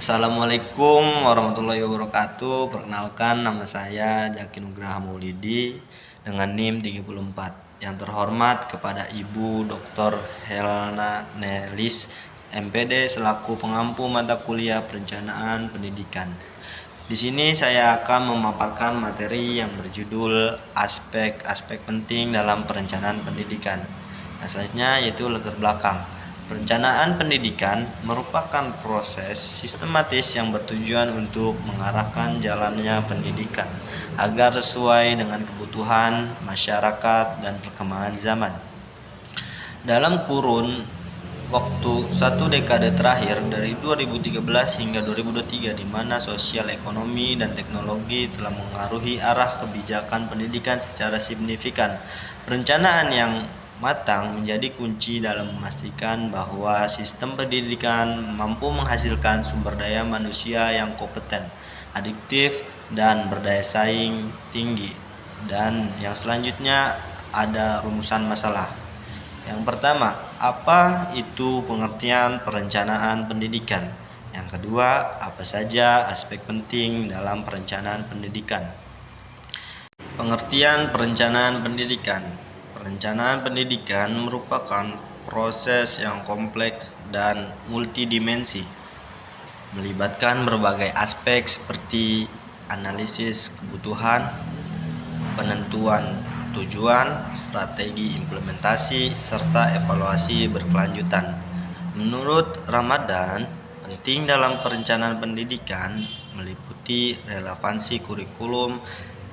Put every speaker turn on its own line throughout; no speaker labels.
Assalamualaikum warahmatullahi wabarakatuh. Perkenalkan, nama saya Jaki Nugraha Maulidi dengan NIM 34. Yang terhormat kepada Ibu Dr. Helna Nelis, MPD selaku pengampu mata kuliah Perencanaan Pendidikan. Di sini saya akan memaparkan materi yang berjudul aspek-aspek penting dalam perencanaan pendidikan. Selanjutnya yaitu latar belakang. Perencanaan pendidikan merupakan proses sistematis yang bertujuan untuk mengarahkan jalannya pendidikan agar sesuai dengan kebutuhan masyarakat dan perkembangan zaman. Dalam kurun waktu satu dekade terakhir dari 2013 hingga 2023, di mana sosial, ekonomi, dan teknologi telah mengaruhi arah kebijakan pendidikan secara signifikan. Perencanaan yang matang menjadi kunci dalam memastikan bahwa sistem pendidikan mampu menghasilkan sumber daya manusia yang kompeten, adiktif, dan berdaya saing tinggi. Dan yang selanjutnya ada rumusan masalah. Yang pertama, apa itu pengertian perencanaan pendidikan? Yang kedua, apa saja aspek penting dalam perencanaan pendidikan? Pengertian perencanaan pendidikan. Perencanaan pendidikan merupakan proses yang kompleks dan multidimensi, melibatkan berbagai aspek seperti analisis kebutuhan, penentuan tujuan, strategi implementasi, serta evaluasi berkelanjutan. Menurut Ramadan, penting dalam perencanaan pendidikan meliputi relevansi kurikulum,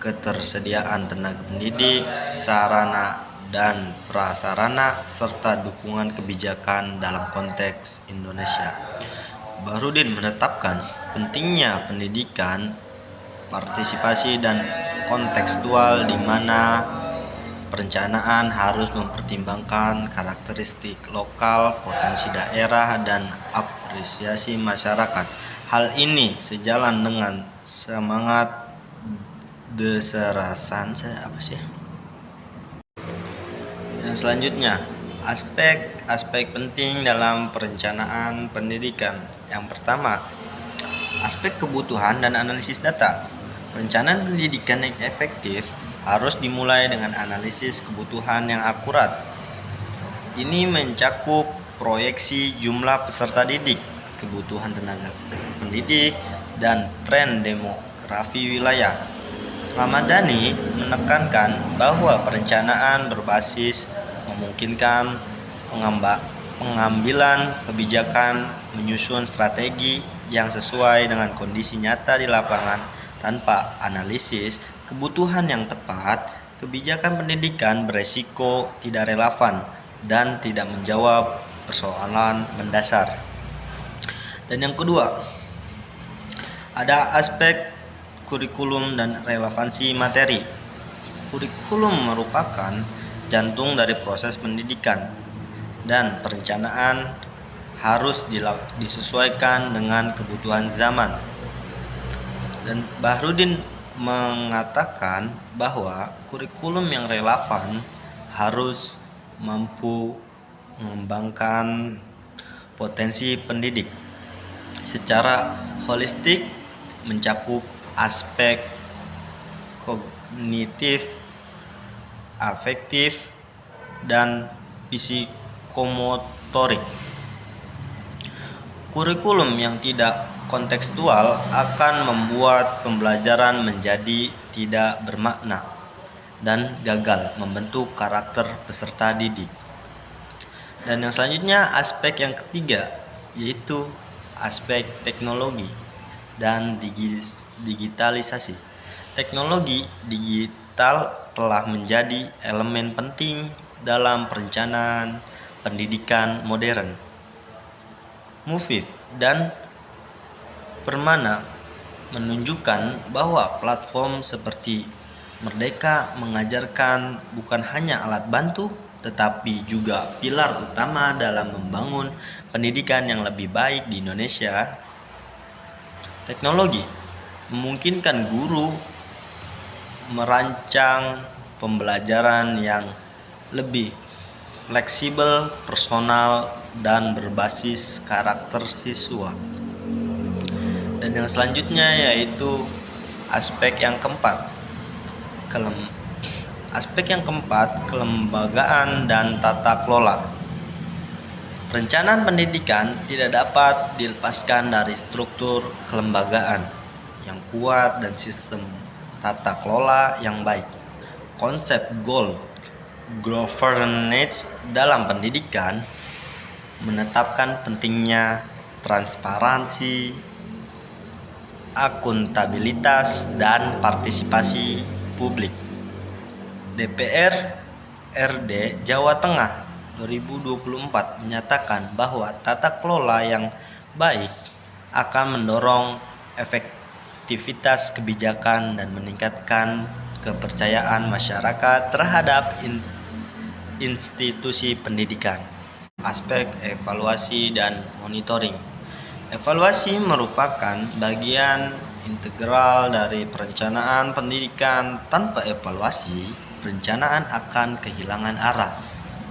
ketersediaan tenaga pendidik, sarana dan prasarana, serta dukungan kebijakan dalam konteks Indonesia. Bahrudin menetapkan pentingnya pendidikan partisipasi dan kontekstual, di mana perencanaan harus mempertimbangkan karakteristik lokal, potensi daerah, dan apresiasi masyarakat. Hal ini sejalan dengan semangat deserasan Yang selanjutnya, aspek penting dalam perencanaan pendidikan. Yang pertama, aspek kebutuhan dan analisis data. Perencanaan pendidikan yang efektif harus dimulai dengan analisis kebutuhan yang akurat. Ini mencakup proyeksi jumlah peserta didik, kebutuhan tenaga pendidik, dan tren demografi wilayah. Ramadhani menekankan bahwa perencanaan berbasis memungkinkan pengambilan kebijakan, menyusun strategi yang sesuai dengan kondisi nyata di lapangan. Tanpa analisis kebutuhan yang tepat, kebijakan pendidikan beresiko tidak relevan dan tidak menjawab persoalan mendasar. Dan yang kedua, ada aspek kurikulum dan relevansi materi. Kurikulum merupakan jantung dari proses pendidikan, dan perencanaan harus disesuaikan dengan kebutuhan zaman. Dan Bahrudin mengatakan bahwa kurikulum yang relevan harus mampu mengembangkan potensi pendidik secara holistik, mencakup aspek kognitif, afektif, dan psikomotorik. Kurikulum yang tidak kontekstual akan membuat pembelajaran menjadi tidak bermakna dan gagal membentuk karakter peserta didik. Dan yang selanjutnya, aspek yang ketiga, yaitu aspek teknologi dan digitalisasi. Teknologi digital telah menjadi elemen penting dalam perencanaan pendidikan modern. Mufif dan Permana menunjukkan bahwa platform seperti Merdeka mengajarkan bukan hanya alat bantu, tetapi juga pilar utama dalam membangun pendidikan yang lebih baik di Indonesia. Teknologi memungkinkan guru merancang pembelajaran yang lebih fleksibel, personal, dan berbasis karakter siswa. Dan yang selanjutnya yaitu aspek yang keempat, kelembagaan dan tata kelola. Perencanaan pendidikan tidak dapat dilepaskan dari struktur kelembagaan yang kuat dan sistem tata kelola yang baik. Konsep governance dalam pendidikan menetapkan pentingnya transparansi, akuntabilitas, dan partisipasi publik. DPR RD Jawa Tengah 2024 menyatakan bahwa tata kelola yang baik akan mendorong efektivitas kebijakan dan meningkatkan kepercayaan masyarakat terhadap institusi pendidikan. Aspek evaluasi dan monitoring. Evaluasi merupakan bagian integral dari perencanaan pendidikan. Tanpa evaluasi, perencanaan akan kehilangan arah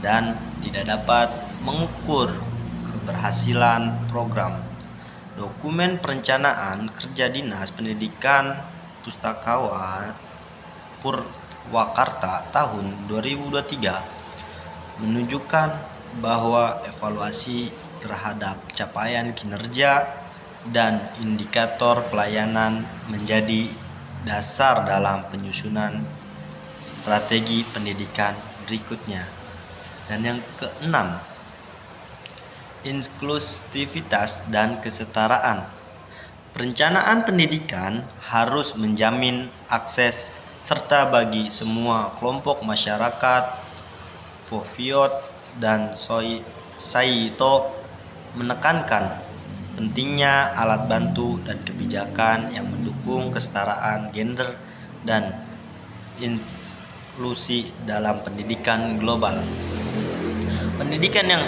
dan tidak dapat mengukur keberhasilan program. Dokumen perencanaan kerja Dinas Pendidikan Pustakawa Purwakarta tahun 2023 menunjukkan bahwa evaluasi terhadap capaian kinerja dan indikator pelayanan menjadi dasar dalam penyusunan strategi pendidikan berikutnya. Dan yang keenam, inklusivitas dan kesetaraan. Perencanaan pendidikan harus menjamin akses serta bagi semua kelompok masyarakat. Poviot dan Saito menekankan pentingnya alat bantu dan kebijakan yang mendukung kesetaraan gender dan inklusi dalam pendidikan global. Pendidikan yang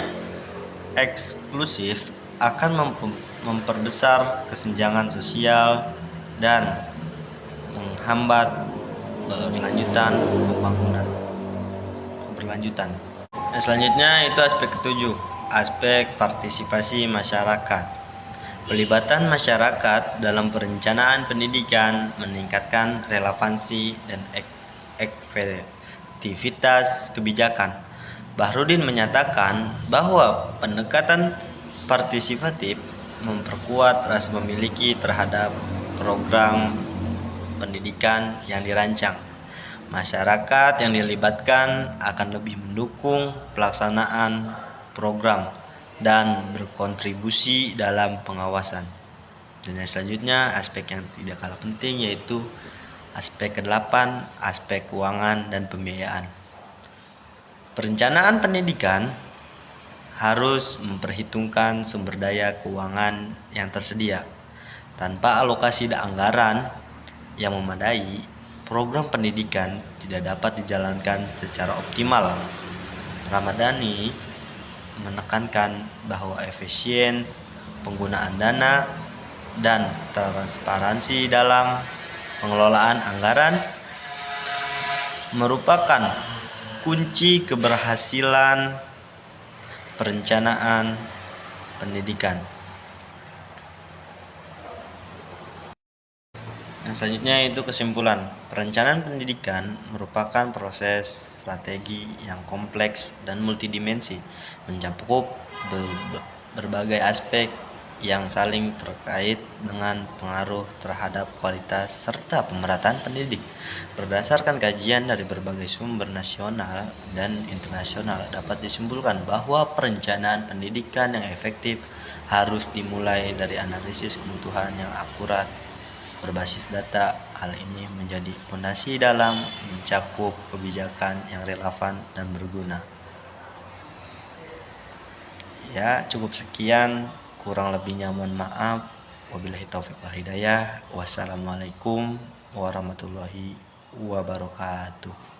eksklusif akan memperbesar kesenjangan sosial dan menghambat keberlanjutan. Dan selanjutnya itu aspek ketujuh, aspek partisipasi masyarakat. Pelibatan masyarakat dalam perencanaan pendidikan meningkatkan relevansi dan efektivitas kebijakan. Bahrudin menyatakan bahwa pendekatan partisipatif memperkuat rasa memiliki terhadap program pendidikan yang dirancang. Masyarakat yang dilibatkan akan lebih mendukung pelaksanaan program dan berkontribusi dalam pengawasan. Dan yang selanjutnya aspek yang tidak kalah penting yaitu aspek ke-8, aspek keuangan dan pembiayaan. Perencanaan pendidikan harus memperhitungkan sumber daya keuangan yang tersedia. Tanpa alokasi anggaran yang memadai, program pendidikan tidak dapat dijalankan secara optimal. Ramadhani menekankan bahwa efisien penggunaan dana dan transparansi dalam pengelolaan anggaran merupakan kunci keberhasilan perencanaan pendidikan. Yang selanjutnya itu kesimpulan. Perencanaan pendidikan merupakan proses strategi yang kompleks dan multidimensi, mencakup berbagai aspek yang saling terkait dengan pengaruh terhadap kualitas serta pemerataan pendidik. Berdasarkan kajian dari berbagai sumber nasional dan internasional, dapat disimpulkan bahwa perencanaan pendidikan yang efektif harus dimulai dari analisis kebutuhan yang akurat berbasis data. Hal ini menjadi fondasi dalam mencakup kebijakan yang relevan dan berguna. Ya, cukup sekian, kurang lebihnya mohon maaf. Wabillahi taufiq wal hidayah. Wassalamualaikum warahmatullahi wabarakatuh.